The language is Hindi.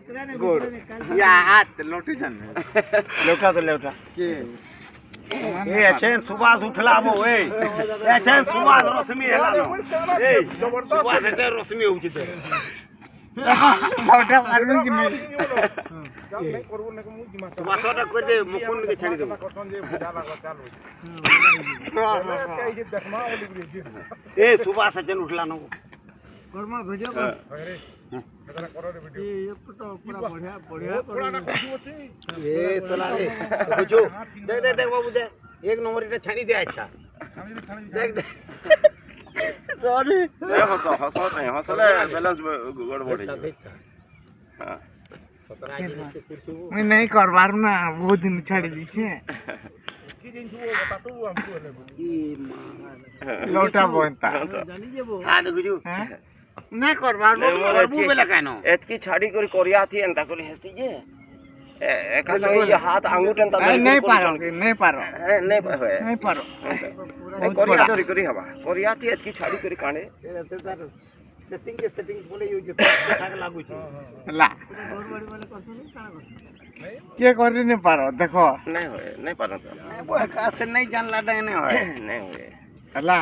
गुड या हाथ लोटी जन लेवटा तो लेवटा ए चैन सुभाष उठला मो ए चैन सुभाष रश्मि हेला ए सुभाष एते रश्मि होउची ते लोटा मारबे कि नहीं सुभाषटा कर दे मुकुंद के छाड़ी दे ए सुभाष चैन उठला न कर्मा वीडियो कर ये तो पूरा बढ़िया ए सला रे बुझो देख बाबू दे एक नंबर इटा छाड़ी दे अच्छा देख सॉरी नहीं हसले बैलेंस गड़बड़ है हां मैं नहीं करबार ना बहुत दिन छाड़ी दी छे लोटा बोनता जानी जेबो हां बुझो नहीं करबार करबू बेला कानो एतकी छाड़ी कर कोरिया थी एंता कर हेसी जे एका संगे ये हाथ आंगुठ एंता नहीं पारो नहीं पारो नहीं होए नहीं पारो कोरिया धरी करी हवा कोरिया थी एतकी छाड़ी कर कांडे सेटिंग के सेटिंग बोले यूज ठाक लागू छै ला घर बाड़ी वाले करते नहीं काना करते के करी नहीं पारो देखो नहीं होए नहीं पारो तो वो का से नहीं जानला नहीं होय नहीं होए ला